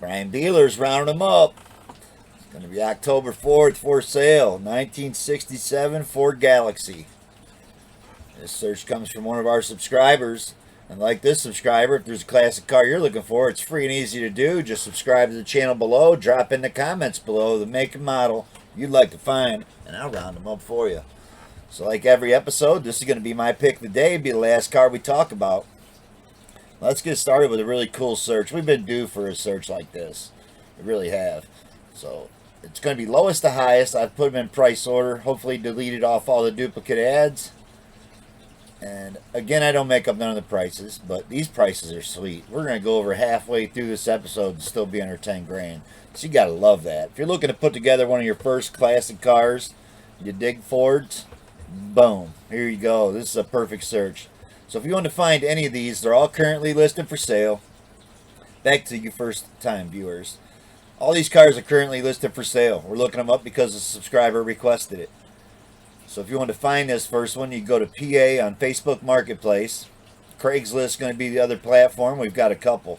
Brian Bealer's rounding them up. It's going to be October 4th for sale. 1967 Ford Galaxie. This search comes from one of our subscribers. And like this subscriber, if there's a classic car you're looking for, it's free and easy to do. Just subscribe to the channel below. Drop in the comments below the make and model you'd like to find, and I'll round them up for you. So like every episode, this is going to be my pick of the day. It'll be the last car we talk about. Let's get started with a really cool search. We've been due for a search like this. We really have. So it's going to be lowest to highest. I've put them in price order. Hopefully deleted off all the duplicate ads. And again, I don't make up none of the prices, but these prices are sweet. We're going to go over halfway through this episode and still be under 10 grand. So you got to love that. If you're looking to put together one of your first classic cars, you dig Fords, boom, here you go. This is a perfect search. So if you want to find any of these, they're all currently listed for sale. Back to you first time viewers. All these cars are currently listed for sale. We're looking them up because a subscriber requested it. So if you want to find this first one, you go to PA on Facebook Marketplace. Craigslist is going to be the other platform. We've got a couple.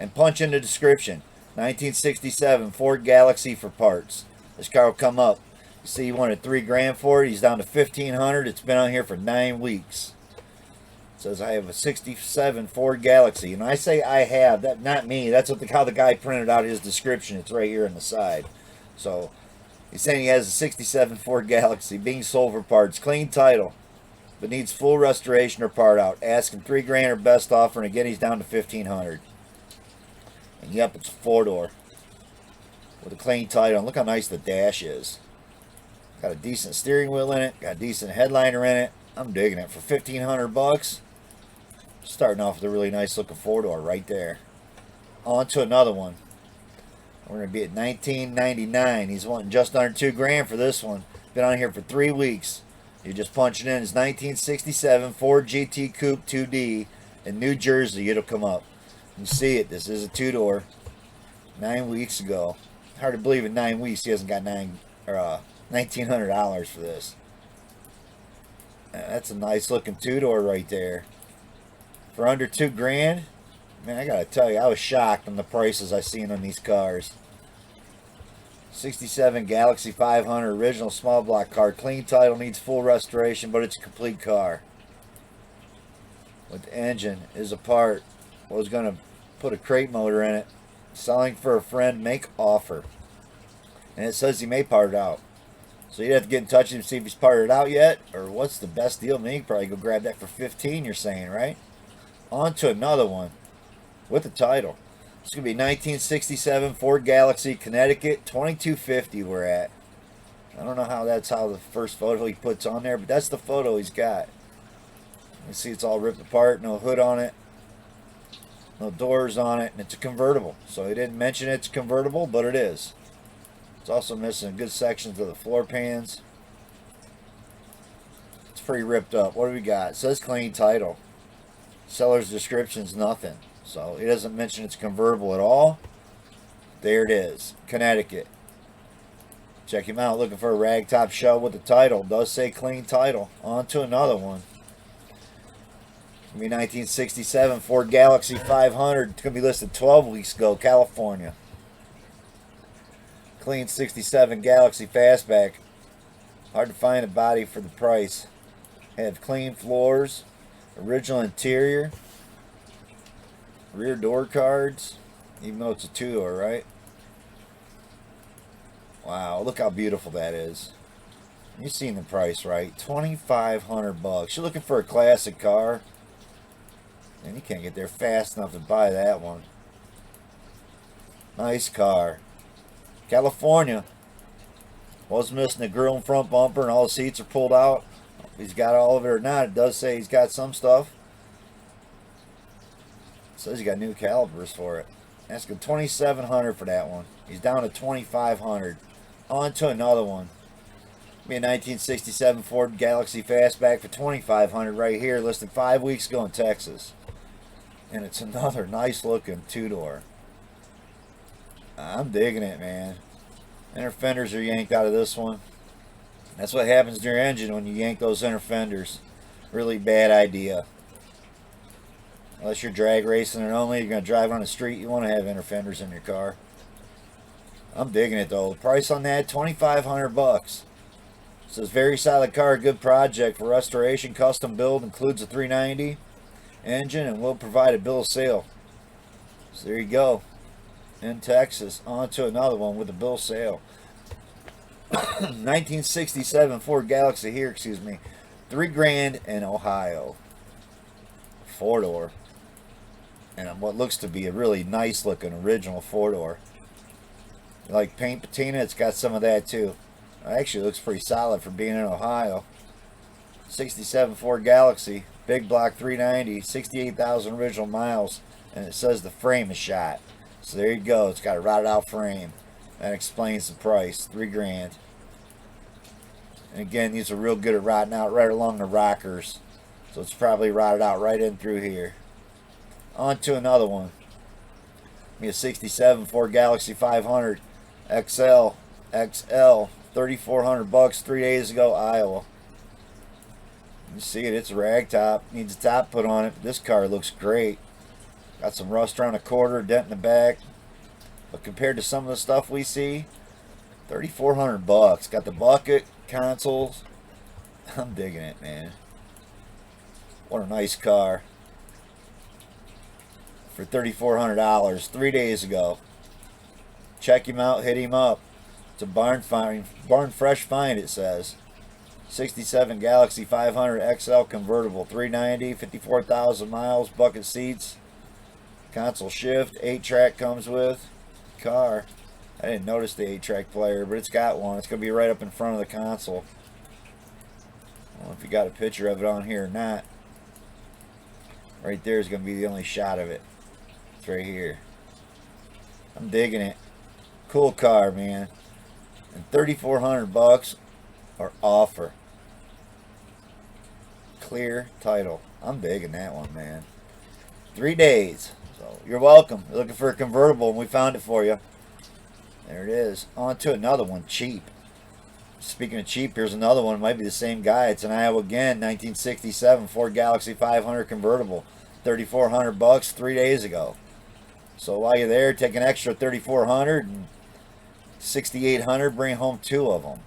And punch in the description. 1967 Ford Galaxie for parts. This car will come up. You see, he wanted 3 grand for it. He's down to 1,500. It's been on here for 9 weeks. It says I have a 67 Ford Galaxie. And I say I have. That not me. That's what how the guy printed out his description. It's right here on the side. So he's saying he has a 67 Ford Galaxie being sold for parts. Clean title, but needs full restoration or part out. Asking 3 grand or best offer, and again he's down to 1,500. And yep, it's a 4-door with a clean title. And look how nice the dash is. Got a decent steering wheel in it. Got a decent headliner in it. I'm digging it for 1,500 bucks. Starting off with a really nice looking 4-door right there. On to another one. We're going to be at $19.99. He's wanting just under 2 grand for this one. Been on here for 3 weeks. You're just punching in his 1967 Ford GT Coupe 2D in New Jersey. It'll come up. You see it. This is a 2-door. 9 weeks ago. Hard to believe in 9 weeks he hasn't got $1,900 for this. That's a nice looking 2-door right there. For under 2 grand. Man, I gotta tell you, I was shocked on the prices I seen on these cars. 67 Galaxie 500 original small block car. Clean title, needs full restoration, but it's a complete car. With the engine is apart. I was gonna put a crate motor in it. Selling for a friend, make offer. And it says he may part it out. So you'd have to get in touch with him to see if he's parted it out yet, or what's the best deal. I mean, you can probably go grab that for 15, you're saying, right? On to another one. With the title. It's going to be 1967 Ford Galaxie, Connecticut, 2250 we're at. I don't know how that's how the first photo he puts on there, but that's the photo he's got. You see it's all ripped apart, no hood on it, no doors on it, and it's a convertible. So he didn't mention it's convertible, but it is. It's also missing good sections of the floor pans. It's pretty ripped up. What do we got? It says clean title. Seller's description's nothing. So he doesn't mention it's convertible at all. There it is. Connecticut. Check him out. Looking for a ragtop show with the title. Does say clean title. On to another one. It's going to be 1967 Ford Galaxie 500. It's going to be listed 12 weeks ago. California. Clean 67 Galaxie Fastback. Hard to find a body for the price. Have clean floors. Original interior. Rear door cards, even though it's a 2-door, right? Wow, look how beautiful that is. You've seen the price, right? 2,500 bucks. You're looking for a classic car, and you can't get there fast enough to buy that one. Nice car. California. Was missing the grill and front bumper, and all the seats are pulled out. If he's got all of it or not, it does say he's got some stuff. Says he got new calipers for it. Asking $2,700 for that one. He's down to $2,500. On to another one. Be a 1967 Ford Galaxie Fastback for $2,500 right here, listed 5 weeks ago in Texas. And it's another nice looking 2-door. I'm digging it, man. Inner fenders are yanked out of this one. That's what happens to your engine when you yank those inner fenders. Really bad idea. Unless you're drag racing and only, you're going to drive on the street, you want to have inner fenders in your car. I'm digging it though. The price on that, $2,500. Says very solid car, good project for restoration, custom build, includes a 390 engine, and will provide a bill of sale. So there you go. In Texas, on to another one with a bill of sale. 1967 Ford Galaxie here, excuse me. $3,000 in Ohio. 4-door. And what looks to be a really nice looking original 4-door. Like paint patina, it's got some of that too. Actually looks pretty solid for being in Ohio. 67 Ford Galaxie, big block 390, 68,000 original miles, and it says the frame is shot. So there you go, it's got a rotted out frame. That explains the price, $3,000. And again, these are real good at rotting out right along the rockers. So it's probably rotted out right in through here. On to another one. Me a 67 Ford Galaxie 500 XL, $3,400 3 days ago, Iowa. You see it, it's a rag top. Needs a top put on it. This car looks great. Got some rust around the quarter, dent in the back. But compared to some of the stuff we see, $3,400. Got the bucket, consoles. I'm digging it, man. What a nice car. For $3,400 3 days ago. Check him out, hit him up. It's a barn fresh find, it says. 67 Galaxie 500 XL convertible, 390, 54,000 miles, bucket seats, console shift, 8-track comes with. Car. I didn't notice the 8-track player, but it's got one. It's going to be right up in front of the console. I don't know if you got a picture of it on here or not. Right there is going to be the only shot of it. It's right here. I'm digging it. Cool car, man. And $3,400 or offer. Clear title. I'm digging that one, man. 3 days. So you're welcome. You're looking for a convertible, and we found it for you. There it is. On to another one. Cheap. Speaking of cheap, here's another one. It might be the same guy. It's an Iowa again. 1967 Ford Galaxie 500 convertible. $3,400 3 days ago. So while you're there, take an extra $3,400 and $6,800. Bring home 2 of them.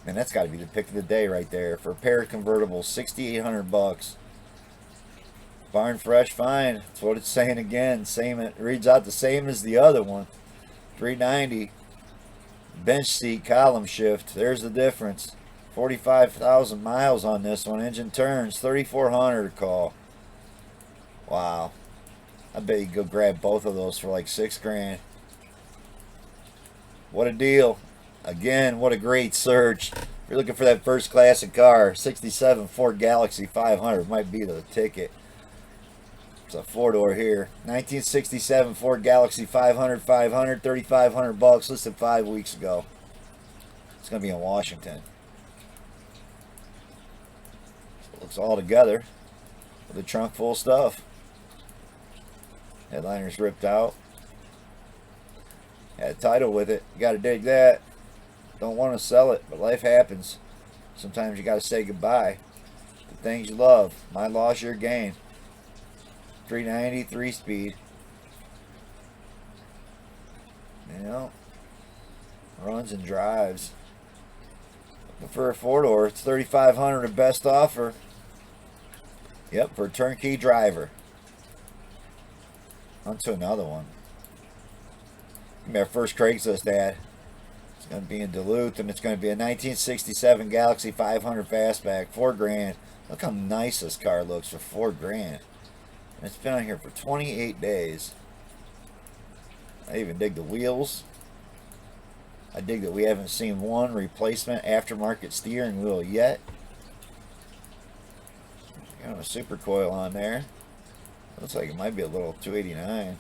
Man, that's got to be the pick of the day right there for a pair of convertibles. $6,800. Barn fresh find. That's what it's saying again. Same. It reads out the same as the other one. 390. Bench seat, column shift. There's the difference. 45,000 miles on this one. Engine turns. 3,400 call. Wow. I bet you could go grab both of those for like $6,000. What a deal. Again, what a great search. If you're looking for that first classic car, 67 Ford Galaxie 500 might be the ticket. It's a 4-door here. 1967 Ford Galaxie 500, $3,500, listed 5 weeks ago. It's going to be in Washington. So it looks all together with a trunk full of stuff. Headliner's ripped out. Had a title with it. You got to dig that. Don't want to sell it, but life happens. Sometimes you got to say goodbye to things you love. My loss, your gain. 390, 3-speed. You know, runs and drives. Looking for a 4-door. It's $3,500, the best offer. Yep, for a turnkey driver. On to another one. Give me our first Craigslist ad. It's going to be in Duluth, and it's going to be a 1967 Galaxie 500 Fastback, $4,000. Look how nice this car looks for $4,000. And it's been on here for 28 days. I even dig the wheels. I dig that we haven't seen one replacement aftermarket steering wheel yet. Got a super coil on there. Looks like it might be a little 289.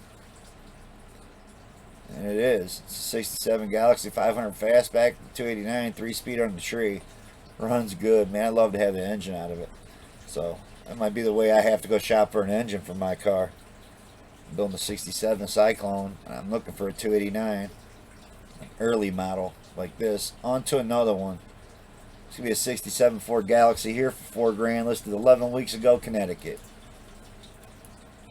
And it is. It's a 67 Galaxie 500 Fastback, 289, 3-speed on the tree. Runs good, man. I'd love to have the engine out of it. So that might be the way I have to go shop for an engine for my car. I'm building a 67 Cyclone, and I'm looking for a 289. An early model like this. On to another one. It's going to be a 67 Ford Galaxie here for $4,000, listed 11 weeks ago, Connecticut.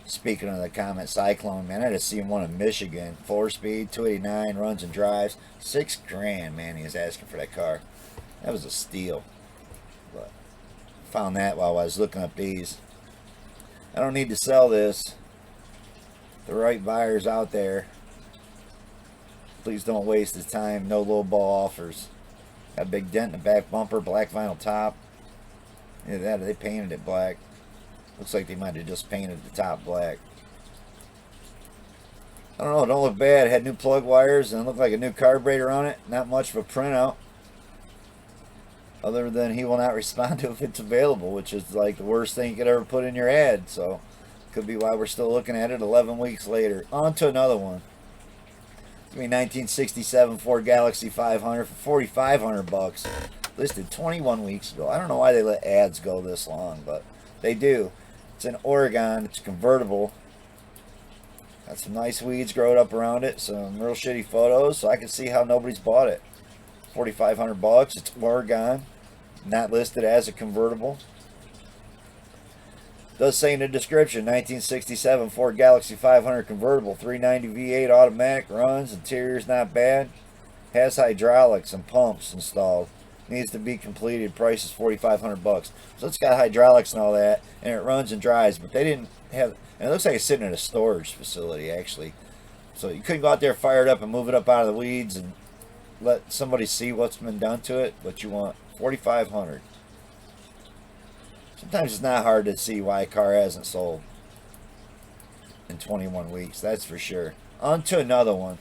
Speaking of the Comet Cyclone, man, I just seen one in Michigan. 4-speed, 289, runs and drives. $6,000, man, he was asking for that car. That was a steal. But found that while I was looking up these. I don't need to sell this. The right buyer's out there. Please don't waste his time. No low ball offers. Got a big dent in the back bumper, black vinyl top. Yeah, that they painted it black. Looks like they might have just painted the top black. I don't know, it don't look bad. It had new plug wires and it looked like a new carburetor on it. Not much of a printout. Other than he will not respond to if it's available, which is like the worst thing you could ever put in your ad. So, could be why we're still looking at it 11 weeks later. On to another one. It's going to be 1967 Ford Galaxie 500 for $4,500. Listed 21 weeks ago. I don't know why they let ads go this long, but they do. It's in Oregon. It's convertible. Got some nice weeds growing up around it. Some real shitty photos, so I can see how nobody's bought it. $4,500. It's Oregon. Not listed as a convertible. Does say in the description, 1967 Ford Galaxie 500 convertible, 390 V8 automatic, runs, interior's not bad, has hydraulics and pumps installed, needs to be completed, price is $4,500. So it's got hydraulics and all that, and it runs and drives, but they didn't have, and it looks like it's sitting in a storage facility actually. So you couldn't go out there, fire it up, and move it up out of the weeds and let somebody see what's been done to it, but you want $4,500. Sometimes it's not hard to see why a car hasn't sold in 21 weeks, that's for sure. On to another one.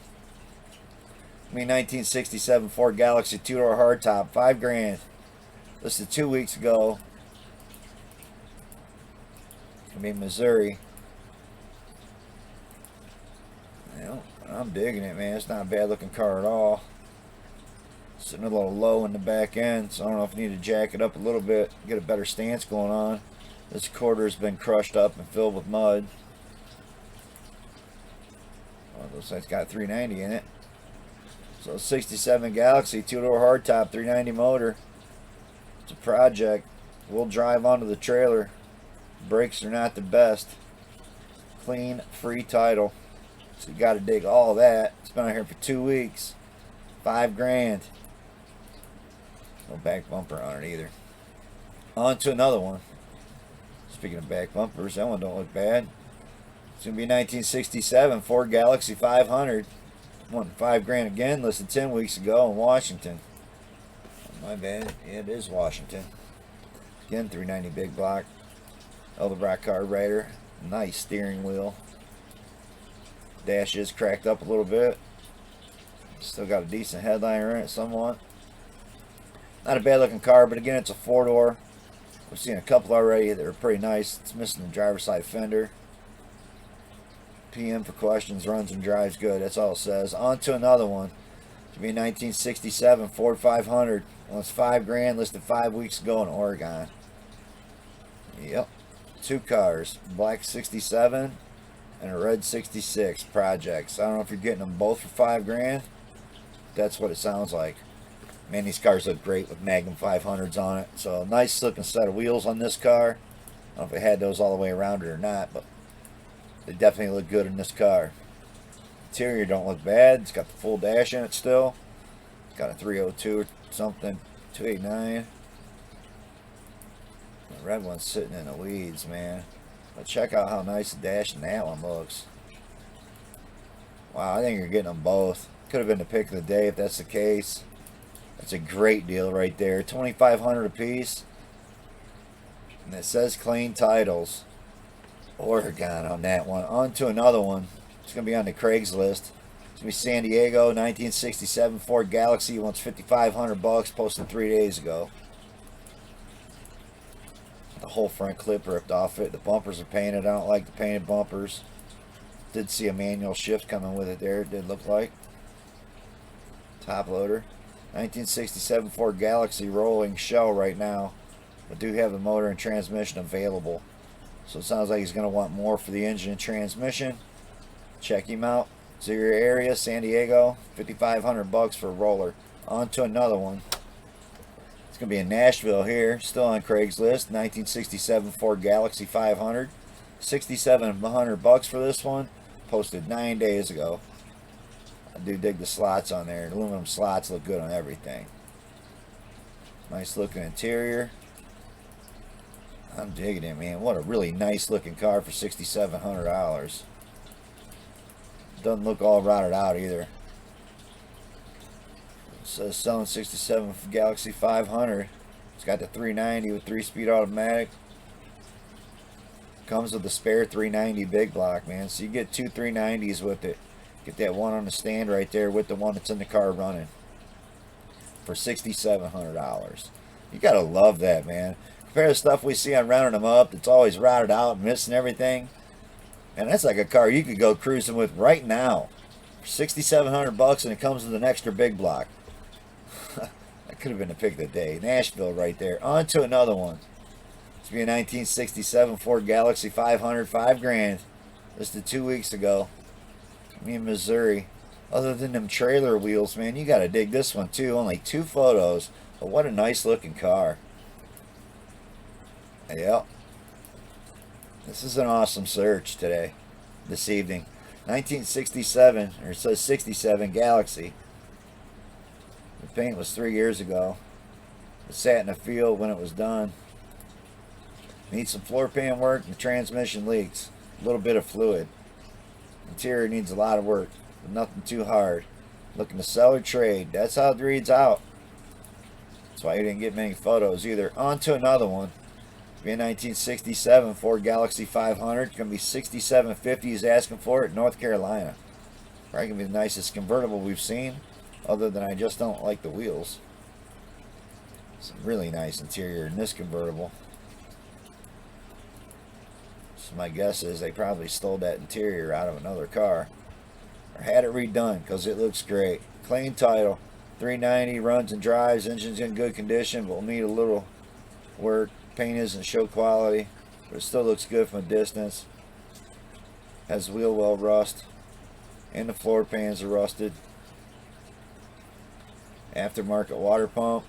1967 Ford Galaxie 2-door hardtop, $5,000. Listed 2 weeks ago. It's going to be Missouri. Well, I'm digging it, man. It's not a bad looking car at all. Sitting a little low in the back end, so I don't know if I need to jack it up a little bit, get a better stance going on. This quarter has been crushed up and filled with mud. Well, looks like it's got 390 in it. So 67 Galaxie, 2-door hardtop, 390 motor. It's a project. We'll drive onto the trailer. Brakes are not the best. Clean, free title. So you got to dig all that. It's been out here for 2 weeks. $5,000. No back bumper on it either. On to another one. Speaking of back bumpers, that one don't look bad. It's going to be 1967 Ford Galaxie 500. Won $5,000 again, listed 10 weeks ago in Washington. My bad, yeah, it is Washington. Again, 390 big block. Edelbrock carburetor. Nice steering wheel. Dash is cracked up a little bit. Still got a decent headliner in it somewhat. Not a bad looking car, but again, it's a 4-door. We've seen a couple already that are pretty nice. It's missing the driver's side fender. PM for questions, runs and drives good. That's all it says. On to another one. To be 1967 Ford 500. Well, it's $5,000, listed 5 weeks ago in Oregon. Yep. 2 cars. Black 67 and a red 66 projects. I don't know if you're getting them both for $5,000. That's what it sounds like. Man, these cars look great with Magnum 500s on it. So nice looking set of wheels on this car. I don't know if it had those all the way around it or not, but they definitely look good in this car. Interior don't look bad. It's got the full dash in it still. It's got a 302 or something, 289. The red one's sitting in the weeds, man. But check out how nice the dash in that one looks. Wow, I think you're getting them both. Could have been the pick of the day if that's the case. That's a great deal right there. $2,500 a piece. And it says clean titles. Oregon on that one. On to another one. It's going to be on the Craigslist. It's going to be San Diego, 1967 Ford Galaxie. Wants $5,500. Posted 3 days ago. The whole front clip ripped off it. The bumpers are painted. I don't like the painted bumpers. Did see a manual shift coming with it there. It did look like. Top loader. 1967 Ford Galaxie rolling shell right now. But do have the motor and transmission available. So it sounds like he's going to want more for the engine and transmission. Check him out. So your area, San Diego, $5,500 for a roller. On to another one. It's going to be in Nashville here. Still on Craigslist. 1967 Ford Galaxie 500. $6,700 for this one. Posted 9 days ago. I do dig the slots on there. Aluminum slots look good on everything. Nice looking interior. I'm digging it, man. What a really nice looking car for $6,700. Doesn't look all rotted out either. It says selling 67 for Galaxie 500. It's got the 390 with 3-speed automatic. Comes with the spare 390 big block, man. So you get two 390s with it. Get that one on the stand right there with the one that's in the car running for $6,700. You gotta love that, man. Compare the stuff we see on Rounding Them Up that's always rotted out and missing everything. And that's like a car you could go cruising with right now for $6,700, and it comes with an extra big block. That could have been the pick of the day. Nashville right there. On to another one. It's be a 1967 Ford Galaxie 500, $5,000. Listed 2 weeks ago. Me in Missouri. Other than them trailer wheels, man, you got to dig this one too. Only 2 photos, but what a nice looking car. Yep. This is an awesome search today, this evening. 1967, or it says 67 Galaxie. The paint was 3 years ago. It sat in the field when it was done. Needs some floor pan work and the transmission leaks. A little bit of fluid. Interior needs a lot of work, but nothing too hard. Looking to sell or trade. That's how it reads out. That's why you didn't get many photos either. On to another one. Be a 1967 Ford Galaxie 500. Gonna be $6,750. He's asking for it in North Carolina. Probably gonna be the nicest convertible we've seen. Other than I just don't like the wheels. It's a really nice interior in this convertible. So my guess is they probably stole that interior out of another car. Or had it redone because it looks great. Clean title. 390 runs and drives. Engine's in good condition but will need a little work. Paint isn't show quality, but it still looks good from a distance. Has wheel well rust. And the floor pans are rusted. Aftermarket water pump.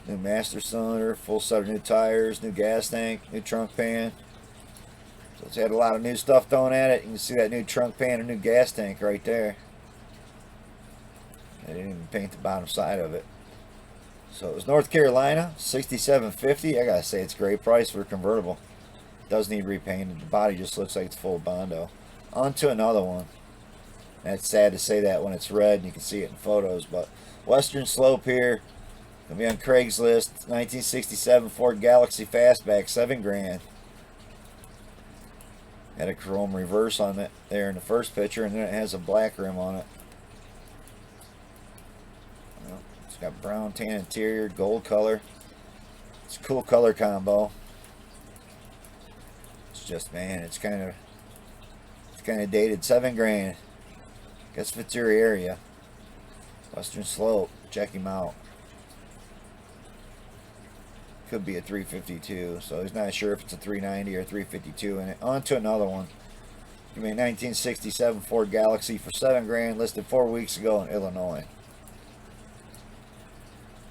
New master cylinder. Full set of new tires. New gas tank. New trunk pan. So it's had a lot of new stuff thrown at it. You can see that new trunk pan and new gas tank right there. They didn't even paint the bottom side of it. So it was North Carolina, $6,750. I gotta say it's a great price for a convertible. Does need repainted. The body just looks like it's full Bondo. On to another one. And it's sad to say that when it's red and you can see it in photos, but Western Slope here. Gonna be on Craigslist. 1967 Ford Galaxie Fastback, $7,000. Had a chrome reverse on it there in the first picture, and then it has a black rim on it. Well, it's got brown tan interior, gold color. It's a cool color combo. It's just, man, it's kind of dated. $7,000. Guess if it's your area. Western Slope, check him out. Could be a 352, so he's not sure if it's a 390 or 352 in it. On to another one. Give me a 1967 Ford Galaxie for $7,000, listed 4 weeks ago in Illinois.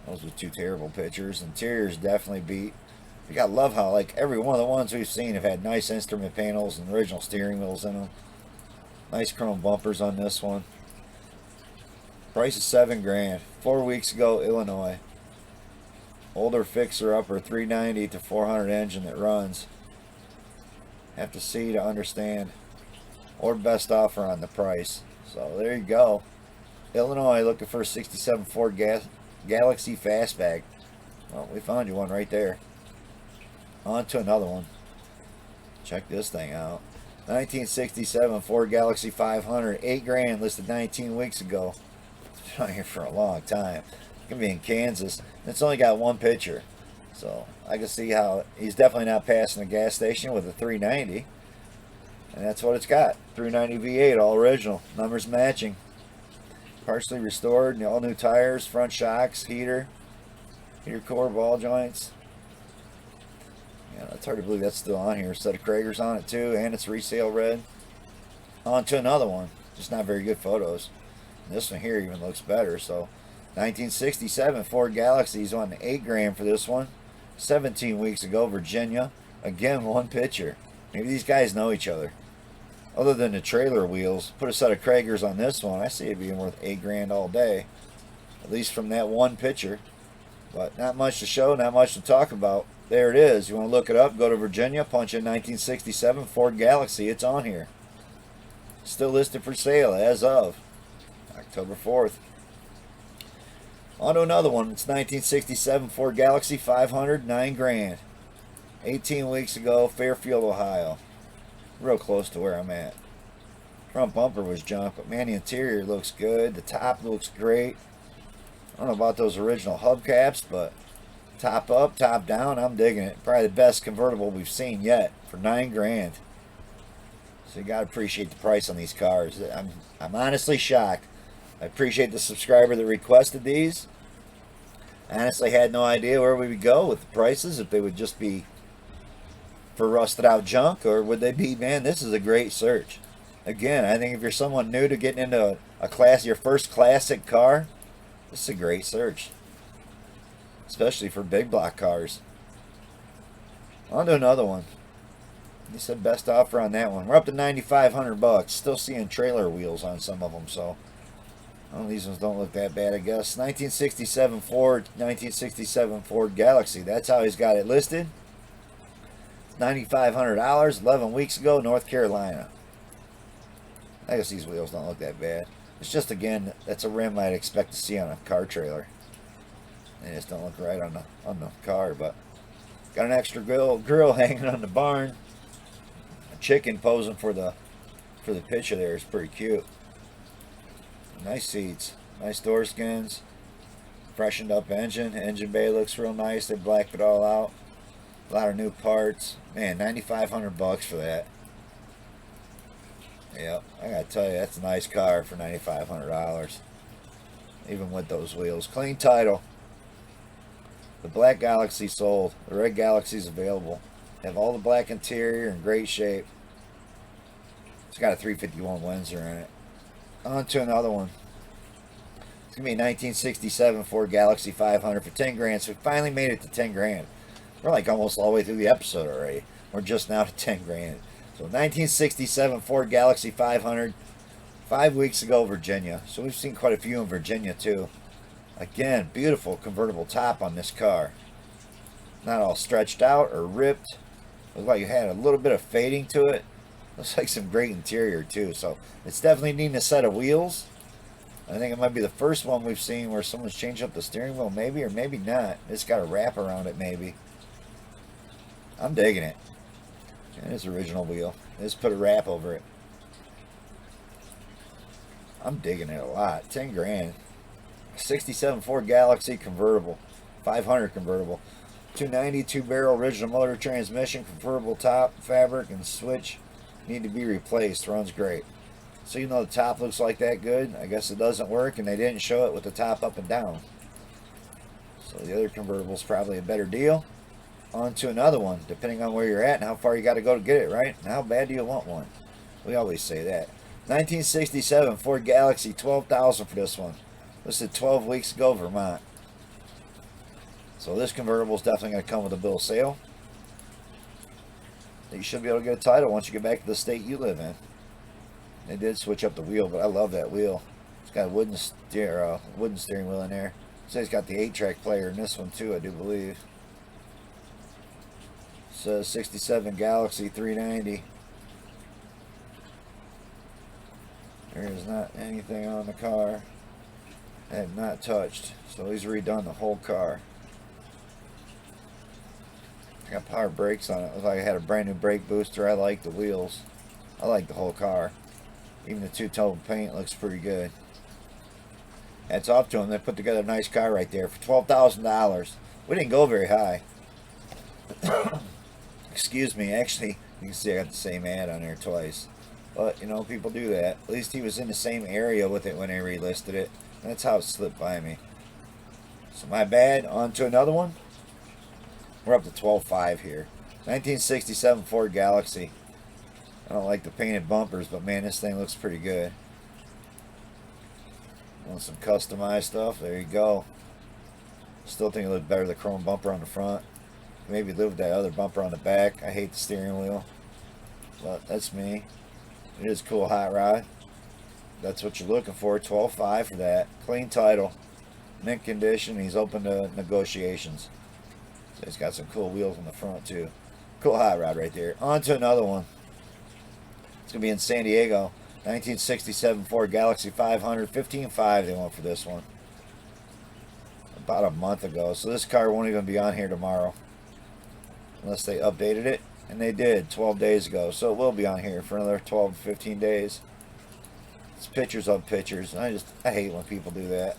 Those were 2 terrible pictures. Interior's definitely beat. You gotta love how, like, every one of the ones we've seen have had nice instrument panels and original steering wheels in them. Nice chrome bumpers on this one. Price is $7,000. 4 weeks ago, Illinois. Older fixer-upper 390 to 400 engine that runs. Have to see to understand. Or best offer on the price. So there you go. Illinois looking for a 67 Ford Galaxie Fastback. Well, we found you one right there. On to another one. Check this thing out. 1967 Ford Galaxie 500. $8,000, listed 19 weeks ago. It's been on here for a long time. Gonna be in Kansas. It's only got 1 picture, so I can see how he's definitely not passing a gas station with a 390, and that's what it's got. 390 V8, all original, numbers matching, partially restored, all new tires, front shocks, heater core, ball joints. Yeah, it's hard to believe that's still on here. A set of Kragers on it too, and it's resale red. On to another one. Just not very good photos. This one here even looks better. So 1967 Ford Galaxie's on $8,000 for this one. 17 weeks ago, Virginia. Again, 1 picture. Maybe these guys know each other. Other than the trailer wheels, put a set of Kragers on this one, I see it being worth $8 grand all day. At least from that one picture. But not much to show, not much to talk about. There it is. You want to look it up, go to Virginia, punch in 1967 Ford Galaxie. It's on here. Still listed for sale as of October 4th. On to another one. It's 1967 Ford Galaxie 500, $9 grand. 18 weeks ago, Fairfield, Ohio. Real close to where I'm at. Front bumper was junk, but man, the interior looks good. The top looks great. I don't know about those original hubcaps, but top up, top down, I'm digging it. Probably the best convertible we've seen yet for $9 grand. So you gotta appreciate the price on these cars. I'm honestly shocked. I appreciate the subscriber that requested these. I honestly had no idea where we would go with the prices, if they would just be for rusted out junk, or would they be, man, this is a great search. Again, I think if you're someone new to getting into your first classic car, this is a great search. Especially for big block cars. On to another one. He said best offer on that one. We're up to $9,500. Still seeing trailer wheels on some of them, so well, these ones don't look that bad, I guess. 1967 Ford Galaxie. That's how he's got it listed. $9,500, 11 weeks ago, North Carolina. I guess these wheels don't look that bad. It's just, again, that's a rim I'd expect to see on a car trailer. They just don't look right on the car, but got an extra grill hanging on the barn. A chicken posing for the picture there is pretty cute. Nice seats, nice door skins, freshened up engine. Engine bay looks real nice. They blacked it all out. A lot of new parts. Man, $9,500 for that. Yep, I gotta tell you, that's a nice car for $9,500. Even with those wheels. Clean title. The black Galaxie sold. The red Galaxie's available. Have all the black interior in great shape. It's got a 351 Windsor in it. On to another one. It's gonna be a 1967 Ford Galaxie 500 for 10 grand. So we finally made it to 10 grand. We're like almost all the way through the episode already. We're just now to 10 grand. So 1967 Ford Galaxie 500, 5 weeks ago, Virginia. So we've seen quite a few in Virginia too. Again, beautiful convertible top on this car. Not all stretched out or ripped. Looks like you had a little bit of fading to it. Looks like some great interior too. So it's definitely needing a set of wheels. I think it might be the first one we've seen where someone's changed up the steering wheel, maybe, or maybe not. It's got a wrap around it, maybe. I'm digging it. And it's original wheel. Let's put a wrap over it. I'm digging it a lot. 10 grand. 67 Ford Galaxie convertible. 500 convertible. 290 2-barrel original motor transmission. Convertible top, fabric, and switch need to be replaced. Runs great. So you know the top looks like that good. I guess it doesn't work, and they didn't show it with the top up and down. So the other convertible's probably a better deal. On to another one, depending on where you're at and how far you got to go to get it, right? And how bad do you want one? We always say that. 1967 Ford Galaxie, $12,000 for this one. Listed 12 weeks ago, Vermont. So this convertible is definitely going to come with a bill of sale. You should be able to get a title once you get back to the state you live in. They did switch up the wheel, but I love that wheel. It's got a wooden steering wheel in there. So it's got the 8-track player in this one too, I do believe. Says 67 Galaxie 390. There is not anything on the car. I have not touched. So he's redone the whole car. Got power brakes on it. Looks like I had a brand new brake booster. I like the wheels. I like the whole car. Even the two-tone paint looks pretty good. Hats off to them. They put together a nice car right there for $12,000. We didn't go very high. Excuse me. Actually, you can see I got the same ad on there twice. But, you know, people do that. At least he was in the same area with it when they relisted it. That's how it slipped by me. So my bad. On to another one. We're up to 12.5 here. 1967 Ford Galaxie. I don't like the painted bumpers, but man, this thing looks pretty good. Want some customized stuff? There you go. Still think it looked better the chrome bumper on the front. Maybe live with that other bumper on the back. I hate the steering wheel. But that's me. It is a cool hot rod. That's what you're looking for. 12.5 for that. Clean title. Mint condition. He's open to negotiations. So he's got some cool wheels in the front too. Cool hot rod right there. On to another one. It's going to be in San Diego. 1967 Ford Galaxie 500. 15.5 they want for this one. About a month ago. So this car won't even be on here tomorrow. Unless they updated it. And they did 12 days ago. So it will be on here for another 12 to 15 days. It's pictures of pictures. I hate when people do that.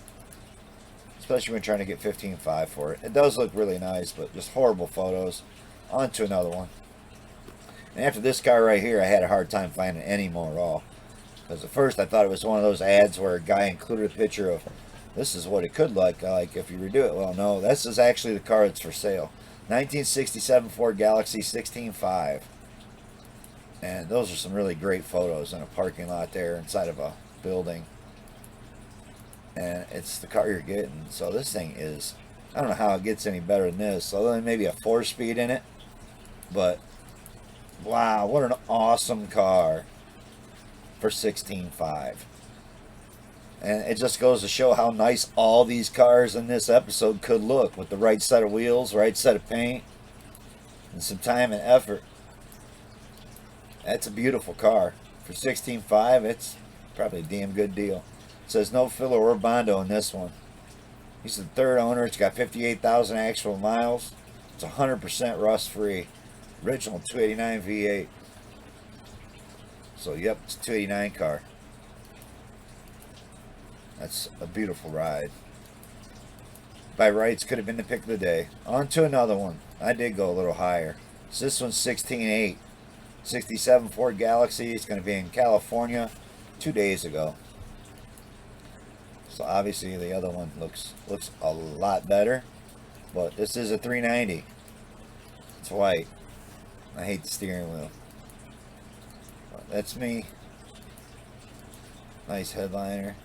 Especially when trying to get 15.5 for it. It does look really nice, but just horrible photos. On to another one. And after this car right here, I had a hard time finding any more at all. Because at first I thought it was one of those ads where a guy included a picture of, this is what it could look like if you redo it. Well, no, this is actually the car that's for sale. 1967 Ford Galaxie 16.5. And those are some really great photos in a parking lot there inside of a building. And it's the car you're getting. So this thing is, I don't know how it gets any better than this, other than maybe a 4-speed in it. But wow, what an awesome car for 16.5. And it just goes to show how nice all these cars in this episode could look with the right set of wheels, right set of paint, and some time and effort. That's a beautiful car. For 16.5, it's probably a damn good deal. It says no filler or bondo in this one. He's the third owner. It's got 58,000 actual miles. It's 100% rust free. Original 289 V8. So yep, it's a 289 car. That's a beautiful ride. By rights, could have been the pick of the day. On to another one. I did go a little higher. So this one's 16.8. 67 Ford Galaxie. It's going to be in California 2 days ago. So obviously the other one looks a lot better. But this is a 390. It's white. I hate the steering wheel. But that's me. Nice headliner.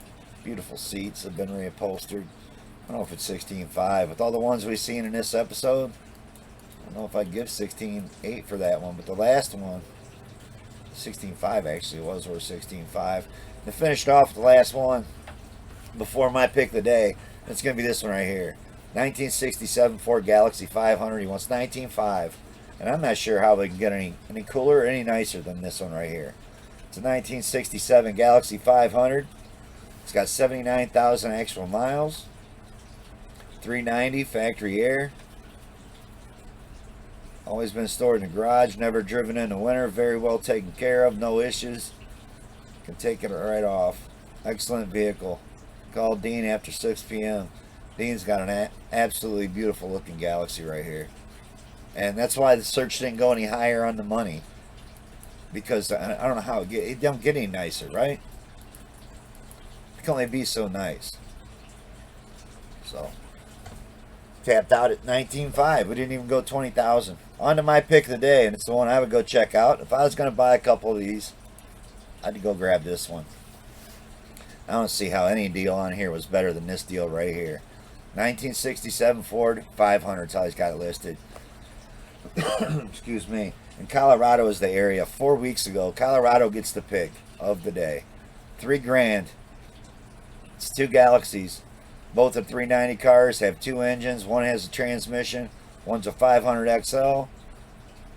Beautiful seats have been reupholstered. I don't know if it's 16.5. With all the ones we've seen in this episode, I don't know if I'd give 16.8 for that one. But the last one, 16.5 actually was worth 16.5. They finished off the last one before my pick of the day. It's going to be this one right here. 1967 Ford Galaxie 500. He wants 19.5. And I'm not sure how they can get any cooler or any nicer than this one right here. It's a 1967 Galaxie 500. It's got 79,000 actual miles. 390 factory air. Always been stored in the garage. Never driven in the winter. Very well taken care of. No issues. Can take it right off. Excellent vehicle. Call Dean after 6 p.m. Dean's got an absolutely beautiful looking Galaxie right here. And that's why the search didn't go any higher on the money. Because I don't know how it don't get any nicer, right? It can only be so nice. So tapped out at 19.5. We didn't even go 20,000. On to my pick of the day, and it's the one I would go check out. If I was going to buy a couple of these, I'd go grab this one. I don't see how any deal on here was better than this deal right here. 1967 Ford 500 is how he's got it listed. Excuse me. And Colorado is the area. 4 weeks ago, Colorado gets the pick of the day. $3,000. It's two Galaxies. Both are 390 cars. Have two engines. One has a transmission. One's a 500 XL.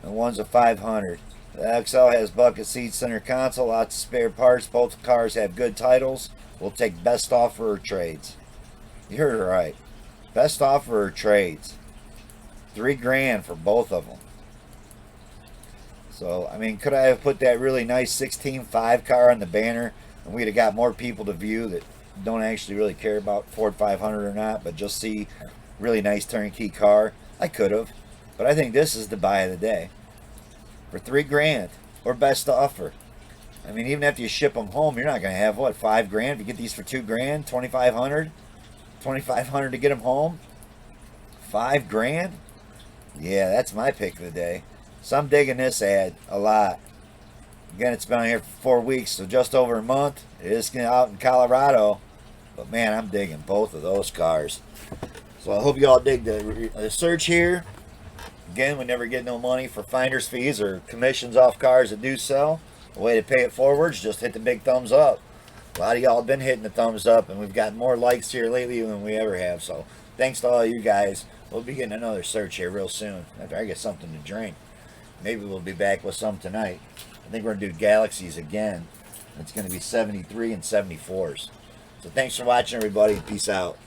And one's a 500. The XL has bucket seats, center console, lots of spare parts. Both cars have good titles. We'll take best offer or trades. You heard it right. Best offer or trades. $3,000 for both of them. So, I mean, could I have put that really nice 16.5 car on the banner and we'd have got more people to view that don't actually really care about Ford 500 or not, but just see really nice turnkey car? I could have. But I think this is the buy of the day. For $3,000 or best offer. I mean, even after you ship them home, you're not going to have, what, $5,000? If you get these for $2,000, $2,500 to get them home? $5,000? Yeah, that's my pick of the day. So I'm digging this ad a lot. Again, it's been on here for 4 weeks, so just over a month. It is out in Colorado. But man, I'm digging both of those cars. So I hope you all dig the search here. Again, we never get no money for finder's fees or commissions off cars that do sell. The way to pay it forward is just hit the big thumbs up. A lot of y'all have been hitting the thumbs up, and we've got more likes here lately than we ever have. So thanks to all you guys. We'll be getting another search here real soon after I get something to drink. Maybe we'll be back with some tonight. I think we're going to do Galaxies again. It's going to be 73 and 74s. So thanks for watching, everybody. Peace out.